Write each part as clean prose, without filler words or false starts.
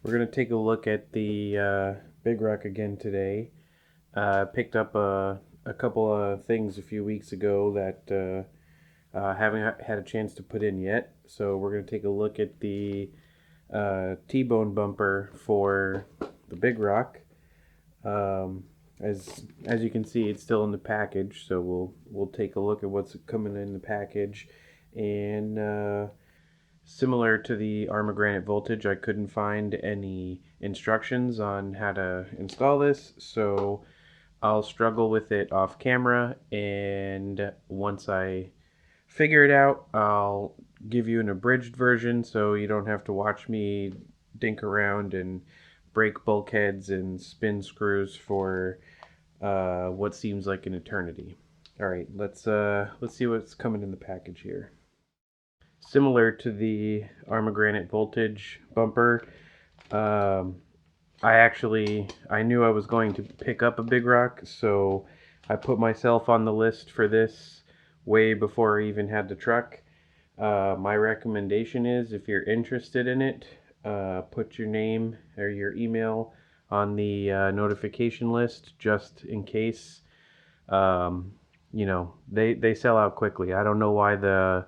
We're going to take a look at the Big Rock again today. Picked up a couple of things a few weeks ago that haven't had a chance to put in yet. So we're going to take a look at the T-bone bumper for the Big Rock. As you can see, it's still in the package, so we'll take a look at what's coming in the package. And similar to the Arrma Granite Voltage, I couldn't find any instructions on how to install this, so I'll struggle with it off camera, and once I figure it out, I'll give you an abridged version so you don't have to watch me dink around and break bulkheads and spin screws for what seems like an eternity. All right, let's see what's coming in the package here. Similar to the Arrma Granite Voltage bumper, I knew I was going to pick up a Big Rock, so I put myself on the list for this way before I even had the truck. My recommendation is, if you're interested in it, put your name or your email on the notification list just in case. They sell out quickly. I don't know why the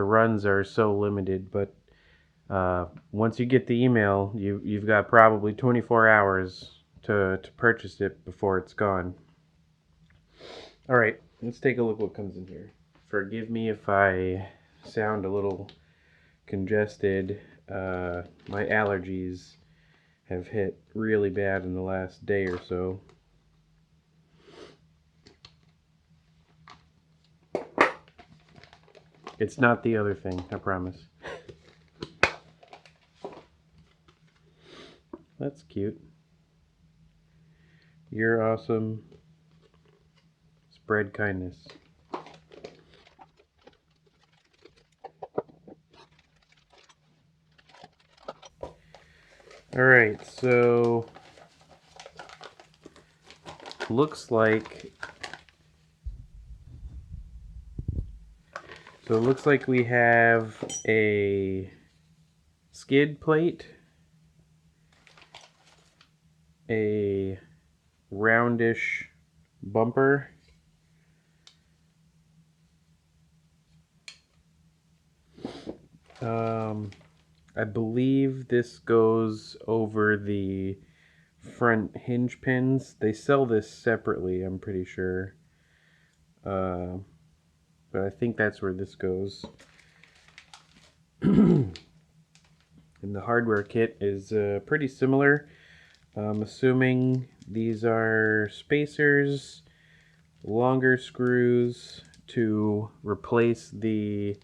runs are so limited, but once you get the email, you've got probably 24 hours to purchase it before it's gone. All right, let's take a look what comes in here. Forgive me if I sound a little congested. My allergies have hit really bad in the last day or so. It's not the other thing, I promise. That's cute. You're awesome. Spread kindness. Alright, so looks like we have a skid plate, a roundish bumper, I believe this goes over the front hinge pins. They sell this separately, I'm pretty sure. But I think that's where this goes. And the hardware kit is pretty similar. I'm assuming these are spacers, longer screws to replace the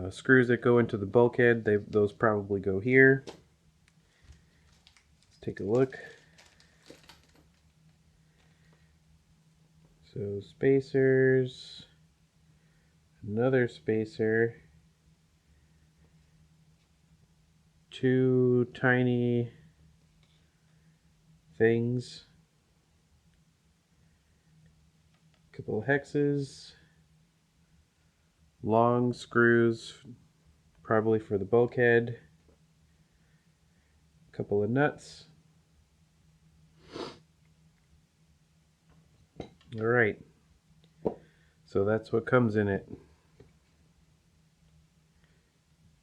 screws that go into the bulkhead. Those probably go here. Let's take a look. So spacers, another spacer, two tiny things, a couple of hexes, long screws, probably for the bulkhead, a couple of nuts. All right, so that's what comes in it,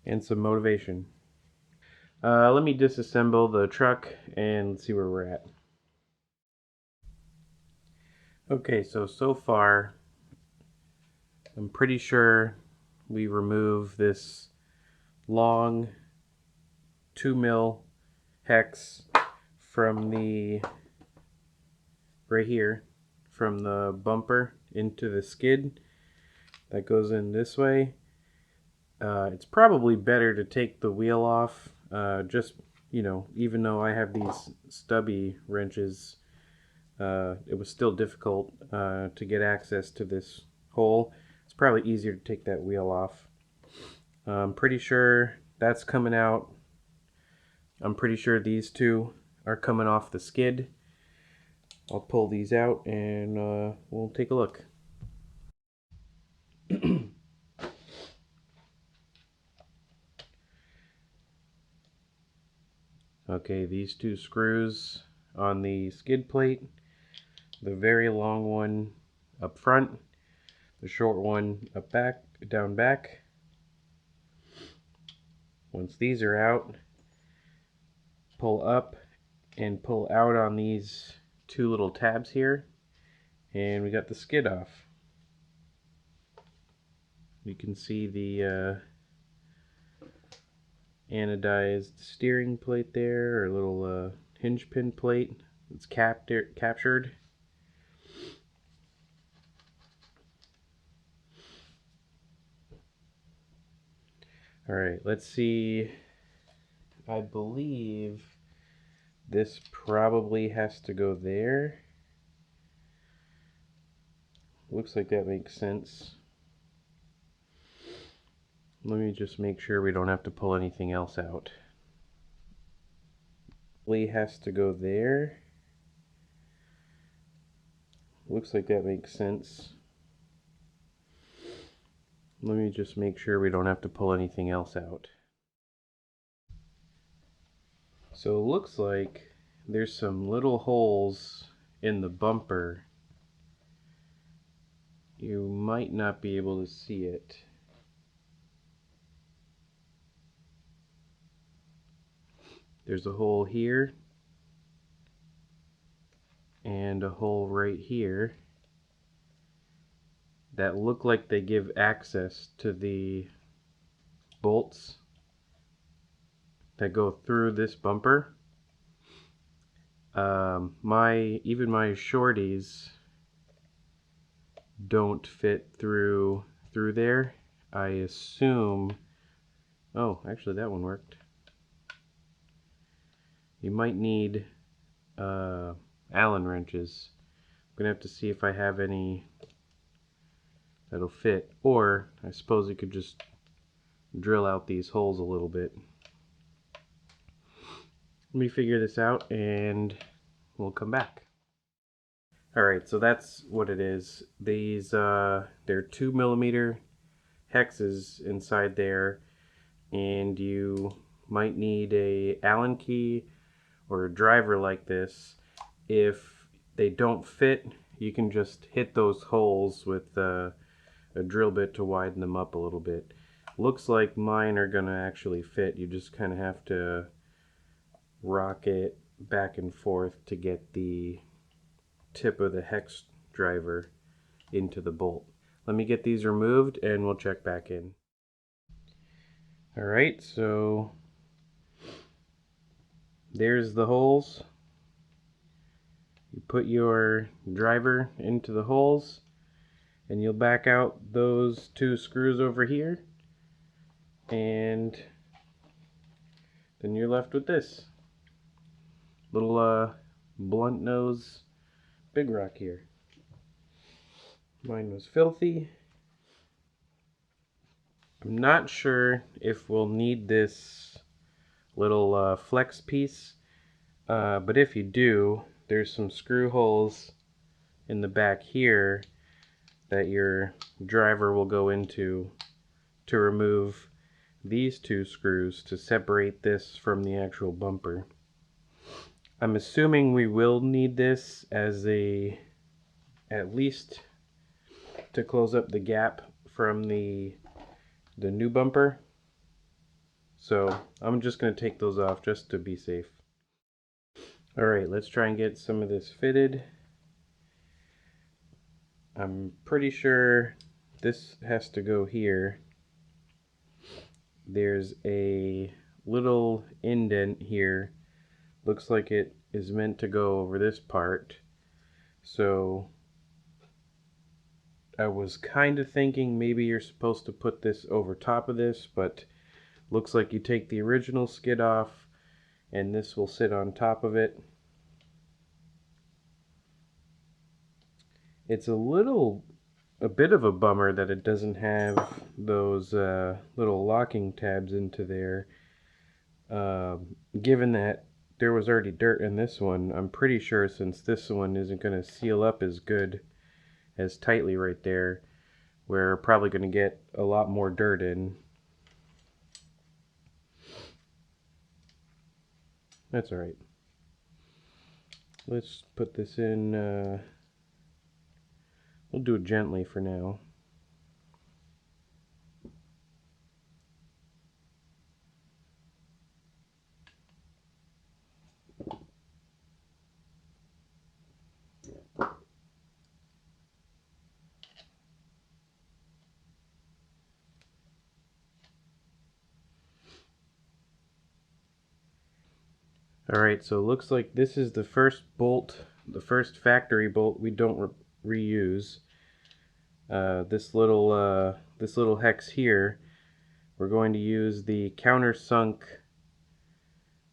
and some motivation. Let me disassemble the truck and see where we're at. Okay, so far, I'm pretty sure we remove this long 2mm hex from the, right here, from the bumper into the skid. That goes in this way. It's probably better to take the wheel off, just, even though I have these stubby wrenches, it was still difficult to get access to this hole. It's probably easier to take that wheel off. I'm pretty sure that's coming out. I'm pretty sure these two are coming off the skid. I'll pull these out and we'll take a look. Okay, these two screws on the skid plate, the very long one up front, the short one up back, down back. Once these are out, pull up and pull out on these two little tabs here, and we got the skid off. You can see the anodized steering plate there, or little hinge pin plate. It's captured. Alright, let's see. I believe this probably has to go there. Looks like that makes sense. Let me just make sure we don't have to pull anything else out. Has to go there. Looks like that makes sense. Let me just make sure we don't have to pull anything else out. So it looks like there's some little holes in the bumper. You might not be able to see it. There's a hole here and a hole right here that look like they give access to the bolts that go through this bumper. Even my shorties don't fit through there. I assume. Oh, actually, that one worked. You might need Allen wrenches. I'm gonna have to see if I have any that'll fit, or I suppose you could just drill out these holes a little bit. Let me figure this out and we'll come back. Alright, so that's what it is. These, they're 2mm hexes inside there, and you might need a Allen key or a driver like this. If they don't fit, you can just hit those holes with a drill bit to widen them up a little bit. Looks like mine are gonna actually fit. You just kind of have to rock it back and forth to get the tip of the hex driver into the bolt. Let me get these removed and we'll check back in. Alright, so there's the holes. You put your driver into the holes and you'll back out those two screws over here, and then you're left with this little blunt nose Big Rock here. Mine was filthy. I'm not sure if we'll need this little flex piece, but if you do, there's some screw holes in the back here that your driver will go into to remove these two screws to separate this from the actual bumper. I'm assuming we will need this as at least to close up the gap from the new bumper. So I'm just going to take those off just to be safe. Alright, let's try and get some of this fitted. I'm pretty sure this has to go here. There's a little indent here. Looks like it is meant to go over this part. So I was kind of thinking maybe you're supposed to put this over top of this, but looks like you take the original skid off and this will sit on top of it. It's a bit of a bummer that it doesn't have those little locking tabs into there. Given that there was already dirt in this one, I'm pretty sure since this one isn't going to seal up as good, as tightly right there, we're probably going to get a lot more dirt in. That's alright. Let's put this in, we'll do it gently for now. Alright, so it looks like this is the first bolt, the first factory bolt we don't reuse. This little hex here, we're going to use the countersunk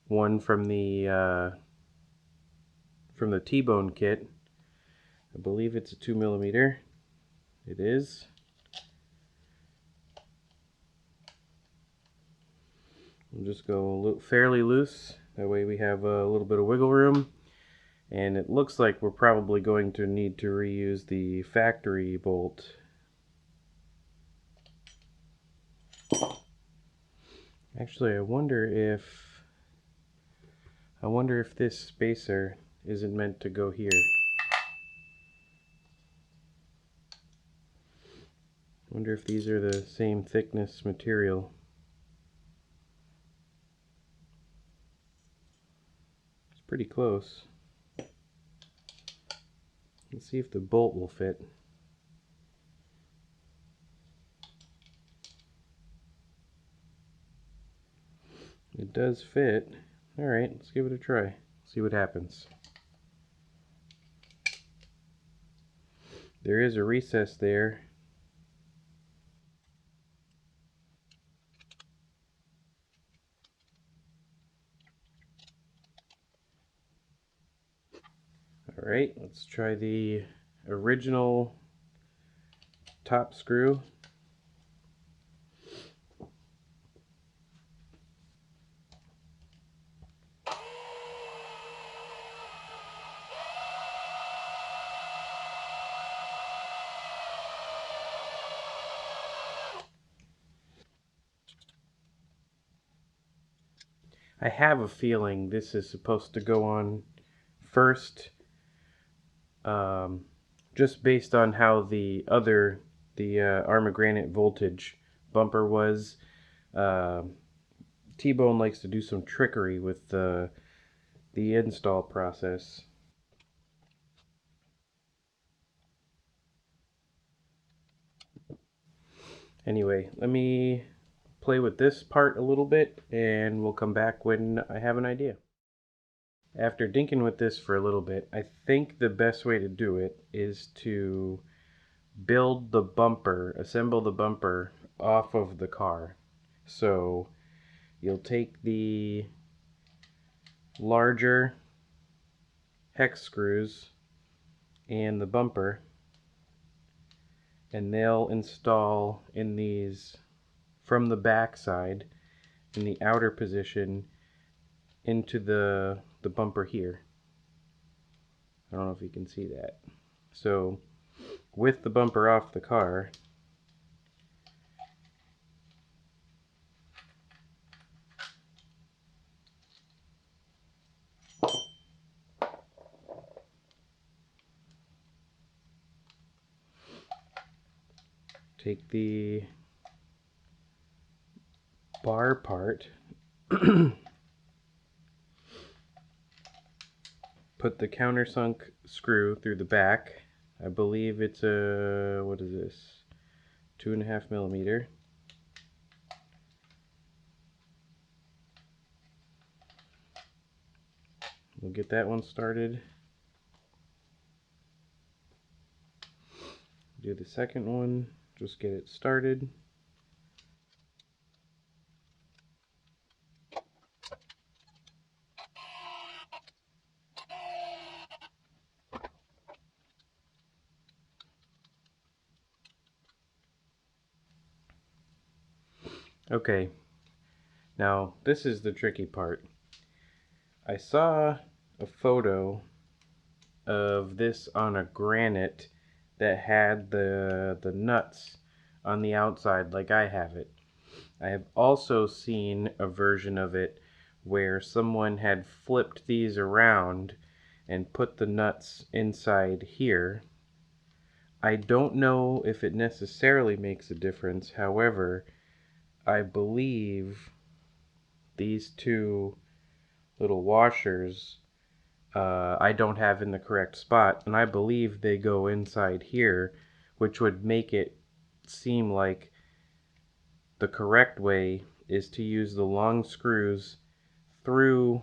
one from the T-bone kit. I believe it's a 2mm. It is. We'll just go fairly loose. That way we have a little bit of wiggle room. And it looks like we're probably going to need to reuse the factory bolt. Actually, I wonder if this spacer isn't meant to go here. I wonder if these are the same thickness material. It's pretty close. Let's see if the bolt will fit. It does fit. Alright, let's give it a try. See what happens. There is a recess there. Alright, let's try the original top screw. I have a feeling this is supposed to go on first, just based on how the Arrma Granite voltage bumper was. T-bone likes to do some trickery with the install process. Anyway, let me play with this part a little bit and we'll come back when I have an idea. After dinking with this for a little bit, I think the best way to do it is to build the bumper, assemble the bumper off of the car. So you'll take the larger hex screws and the bumper, and they'll install in these from the back side in the outer position into the bumper here. I don't know if you can see that. So with the bumper off the car, take the bar part, put the countersunk screw through the back. I believe it's a, what is this, 2.5mm. We'll get that one started. Do the second one, just get it started. Okay, now this is the tricky part. I saw a photo of this on a granite that had the nuts on the outside like I have it. I have also seen a version of it where someone had flipped these around and put the nuts inside here. I don't know if it necessarily makes a difference. However, I believe these two little washers I don't have in the correct spot, and I believe they go inside here, which would make it seem like the correct way is to use the long screws through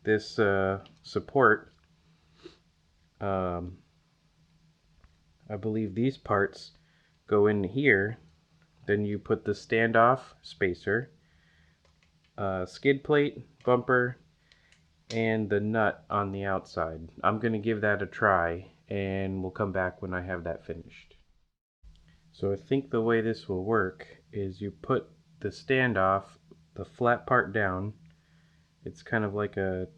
this support. I believe these parts go in here. Then you put the standoff spacer, skid plate, bumper, and the nut on the outside. I'm going to give that a try, and we'll come back when I have that finished. So I think the way this will work is you put the standoff, the flat part down. It's kind of like a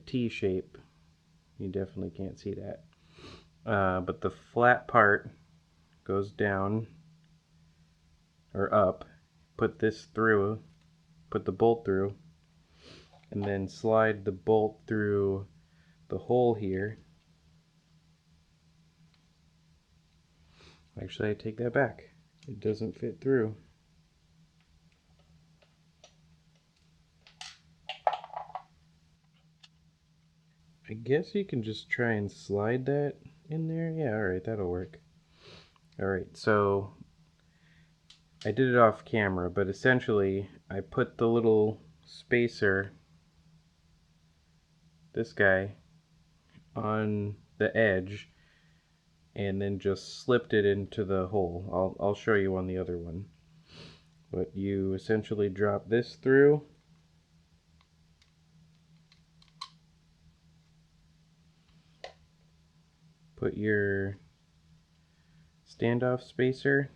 T shape. You definitely can't see that. But the flat part goes down or up. Put this through, put the bolt through, and then slide the bolt through the hole here. Actually, I take that back. It doesn't fit through. I guess you can just try and slide that in there. Yeah, alright, that'll work. Alright, so I did it off camera, but essentially I put the little spacer, this guy, on the edge and then just slipped it into the hole. I'll show you on the other one. But you essentially drop this through, put your standoff spacer,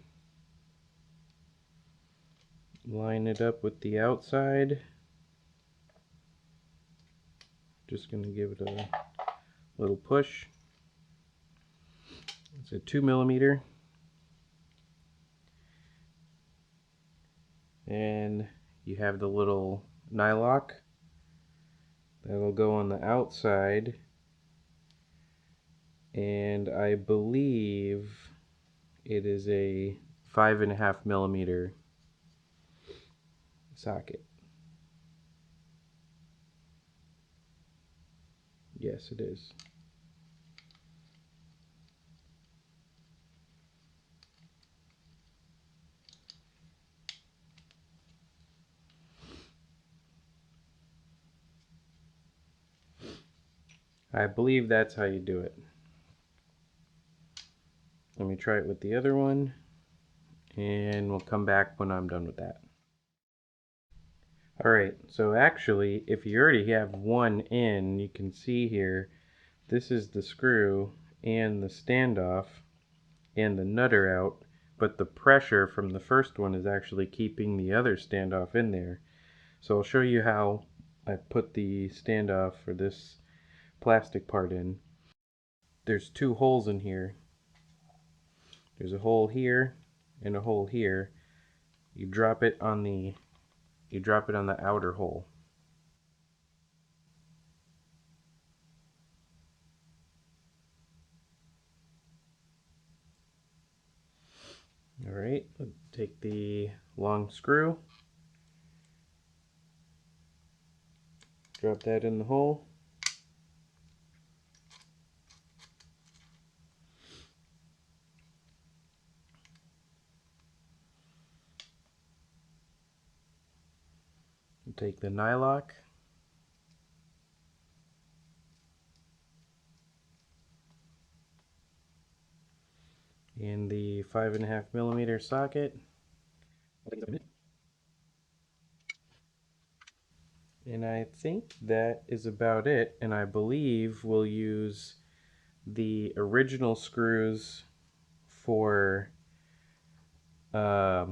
line it up with the outside. Just going to give it a little push. It's a 2mm. And you have the little nylock that'll go on the outside, and I believe it is a 5.5mm socket. Yes, it is. I believe that's how you do it. Let me try it with the other one, and we'll come back when I'm done with that. Alright, so actually, if you already have one in, you can see here, this is the screw and the standoff and the nutter out, but the pressure from the first one is actually keeping the other standoff in there. So I'll show you how I put the standoff for this plastic part in. There's two holes in here. There's a hole here and a hole here. You drop it on the outer hole. Alright, take the long screw, drop that in the hole. Take the nylock, and the 5.5mm socket. And I think that is about it, and I believe we'll use the original screws for to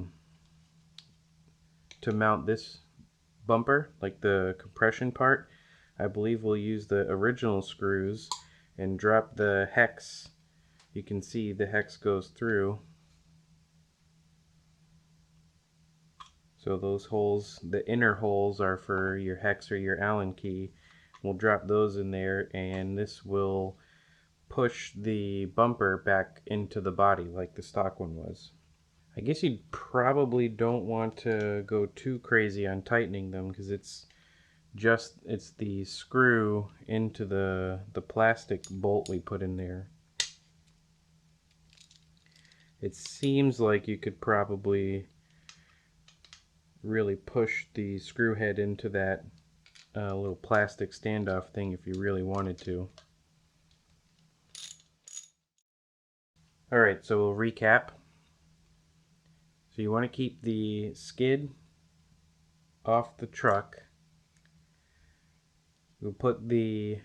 mount this bumper, like the compression part. I believe we'll use the original screws and drop the hex. You can see the hex goes through. So those holes, the inner holes, are for your hex or your Allen key. We'll drop those in there, and this will push the bumper back into the body like the stock one was. I guess you probably don't want to go too crazy on tightening them, because it's the screw into the plastic bolt we put in there. It seems like you could probably really push the screw head into that little plastic standoff thing if you really wanted to. Alright, so we'll recap. So you want to keep the skid off the truck. We'll put the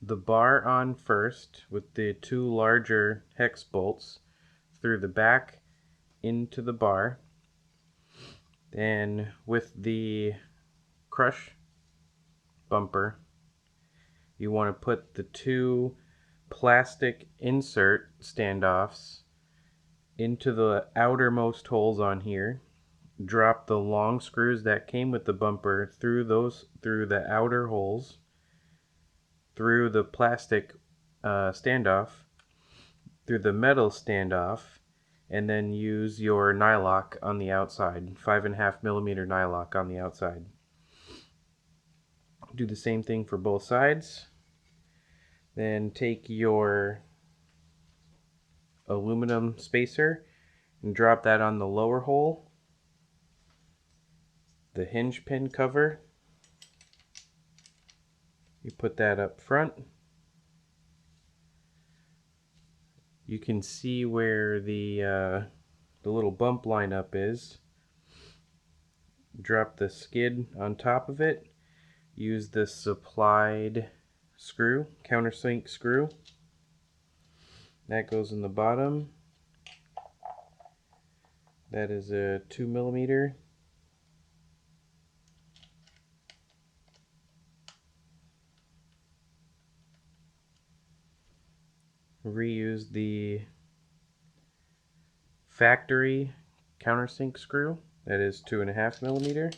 bar on first with the two larger hex bolts through the back into the bar. Then with the crush bumper, you want to put the two plastic insert standoffs into the outermost holes on here. Drop the long screws that came with the bumper through the outer holes, through the plastic standoff, through the metal standoff, and then use your nylock on the outside, 5.5mm nylock on the outside. Do the same thing for both sides. Then take your aluminum spacer and drop that on the lower hole. The hinge pin cover, you put that up front. You can see where the little bump lineup is. Drop the skid on top of it. Use the supplied screw, countersink screw. That goes in the bottom. That is a 2mm. Reuse the factory countersink screw. That is 2.5mm.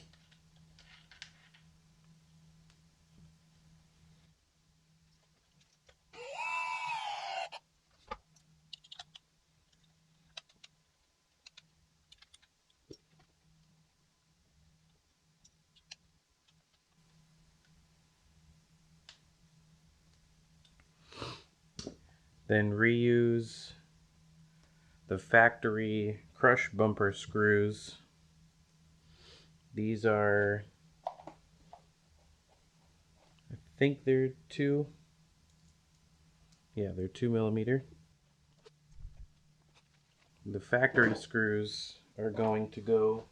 Then reuse the factory crush bumper screws. These are, I think they're they're 2mm. The factory screws are going to go,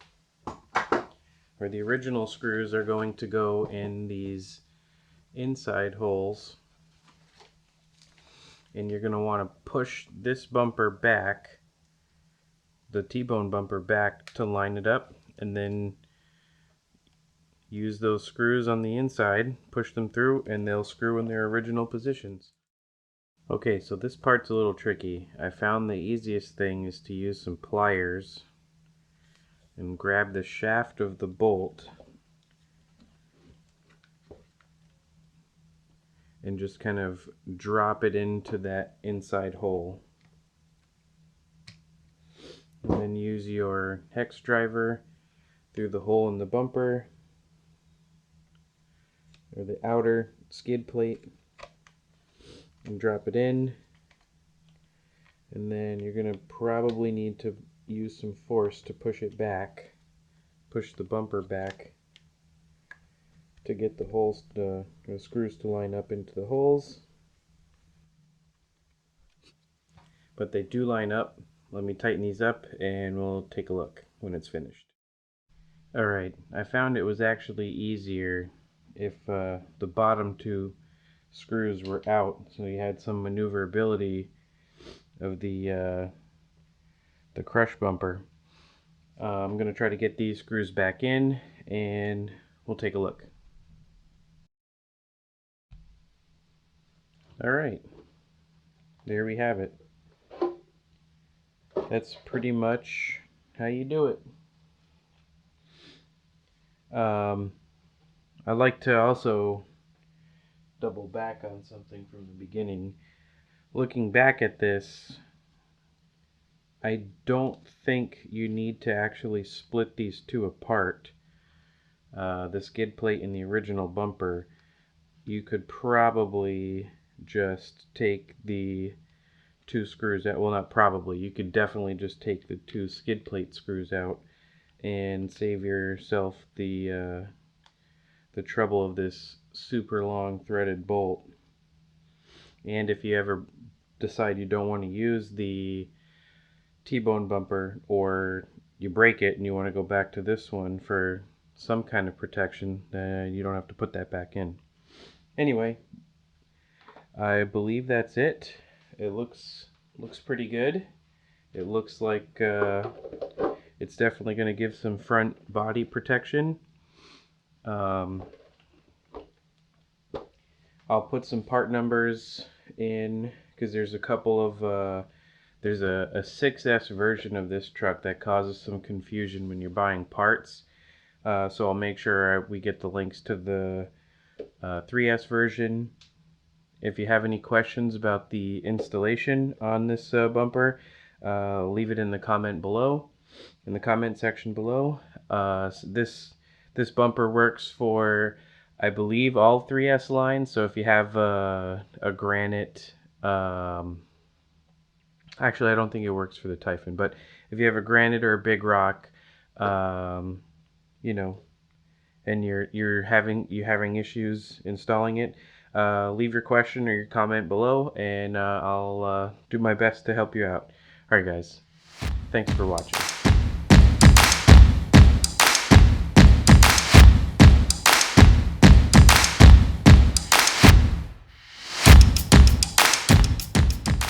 or the original screws are going to go in these inside holes. And you're going to want to push this bumper back, the T-bone bumper back, to line it up, and then use those screws on the inside, push them through, and they'll screw in their original positions. Okay, so this part's a little tricky. I found the easiest thing is to use some pliers and grab the shaft of the bolt and just kind of drop it into that inside hole. And then use your hex driver through the hole in the bumper, or the outer skid plate, and drop it in. And then you're going to probably need to use some force to push it back, push the bumper back, to get the holes, the screws to line up into the holes. But they do line up. Let me tighten these up and we'll take a look when it's finished. Alright, I found it was actually easier if the bottom two screws were out, so you had some maneuverability of the crush bumper. I'm going to try to get these screws back in and we'll take a look. Alright, there we have it. That's pretty much how you do it. I'd like to also double back on something from the beginning. Looking back at this, I don't think you need to actually split these two apart. The skid plate and the original bumper, you could probably just take the two screws out. Well, not probably. You could definitely just take the two skid plate screws out and save yourself the trouble of this super long threaded bolt. And if you ever decide you don't want to use the T-bone bumper, or you break it and you want to go back to this one for some kind of protection, then you don't have to put that back in. Anyway, I believe that's it. It looks pretty good. It looks like it's definitely going to give some front body protection. I'll put some part numbers in because there's a couple of there's a 6S version of this truck that causes some confusion when you're buying parts. So I'll make sure we get the links to the 3S version. If you have any questions about the installation on this bumper, leave it in the comment section below. This bumper works for, I believe, all 3S lines. So if you have a granite, actually I don't think it works for the Typhoon, but if you have a granite or a Big Rock, you know, and you're having issues installing it, leave your question or your comment below, and I'll do my best to help you out. Alright guys, thanks for watching.